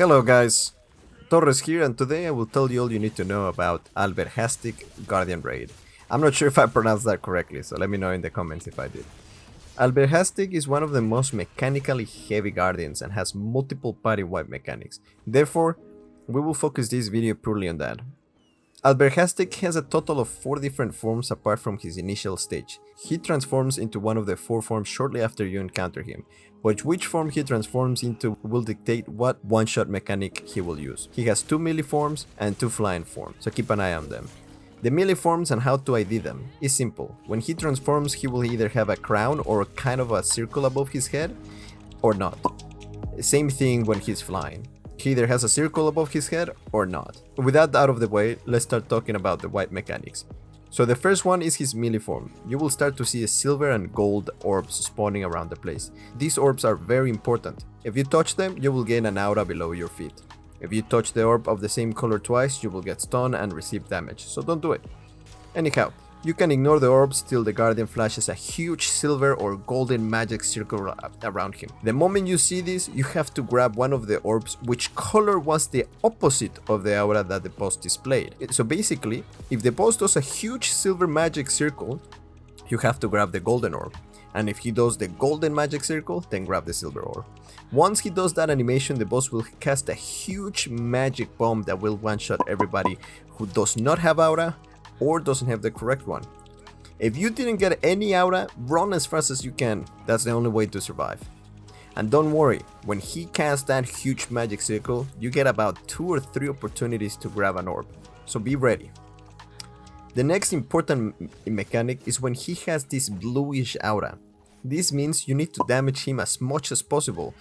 Hello guys, Torres here, and today I will tell you all you need to know about Alberhastic Guardian Raid. I'm not sure if I pronounced that correctly, so let me know in the comments if I did. Alberhastic is one of the most mechanically heavy guardians and has multiple party wipe mechanics. Therefore, we will focus this video purely on that. Alberhastic has a total of 4 different forms apart from his initial stage. He transforms into one of the 4 forms shortly after you encounter him, but which form he transforms into will dictate what one-shot mechanic he will use. He has 2 melee forms and 2 flying forms, so keep an eye on them. The melee forms and how to ID them is simple. When he transforms, he will either have a crown or kind of a circle above his head, or not. Same thing when he's flying. He either has a circle above his head or not. With that out of the way, let's start talking about the wipe mechanics. So the first one is his melee form. You will start to see silver and gold orbs spawning around the place. These orbs are very important. If you touch them, you will gain an aura below your feet. If you touch the orb of the same color twice, you will get stunned and receive damage, so don't do it. Anyhow, you can ignore the orbs till the Guardian flashes a huge silver or golden magic circle around him. The moment you see this, you have to grab one of the orbs which color was the opposite of the aura that the boss displayed. So basically, if the boss does a huge silver magic circle, you have to grab the golden orb. And if he does the golden magic circle, then grab the silver orb. Once he does that animation, the boss will cast a huge magic bomb that will one-shot everybody who does not have aura or doesn't have the correct one. If you didn't get any aura, run as fast as you can. That's the only way to survive. And don't worry, when he casts that huge magic circle, you get about 2 or 3 opportunities to grab an orb, so be ready. The next important mechanic is when he has this bluish aura. This means you need to damage him as much as possible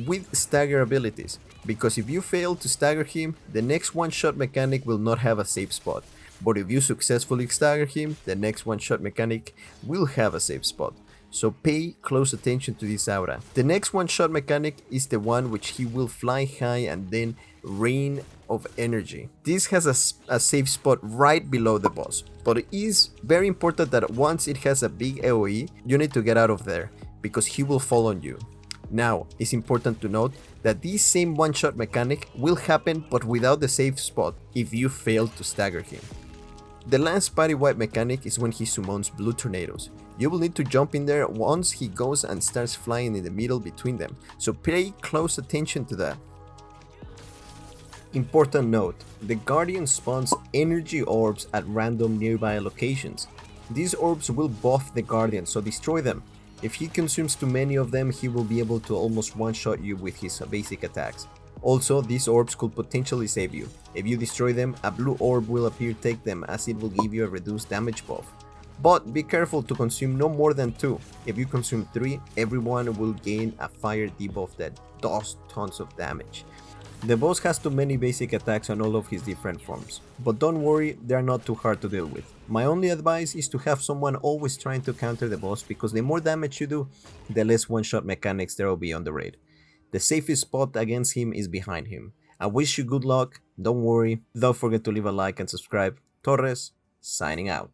with stagger abilities, because if you fail to stagger him, the next one-shot mechanic will not have a safe spot. But if you successfully stagger him, the next one-shot mechanic will have a safe spot. So pay close attention to this aura. The next one-shot mechanic is the one which he will fly high and then rain of energy. This has a safe spot right below the boss, but it is very important that once it has a big AoE, you need to get out of there, because he will fall on you. Now, it's important to note that this same one-shot mechanic will happen but without the safe spot if you fail to stagger him. The last party wipe mechanic is when he summons blue tornadoes. You will need to jump in there once he goes and starts flying in the middle between them, so pay close attention to that. Important note, the Guardian spawns energy orbs at random nearby locations. These orbs will buff the Guardian, so destroy them. If he consumes too many of them, he will be able to almost one-shot you with his basic attacks. Also, these orbs could potentially save you. If you destroy them, a blue orb will appear, take them, as it will give you a reduced damage buff. But be careful to consume no more than 2. If you consume 3, everyone will gain a fire debuff that does tons of damage. The boss has too many basic attacks on all of his different forms, but don't worry, they are not too hard to deal with. My only advice is to have someone always trying to counter the boss, because the more damage you do, the less one-shot mechanics there will be on the raid. The safest spot against him is behind him. I wish you good luck, don't worry, don't forget to leave a like and subscribe. Torres, signing out.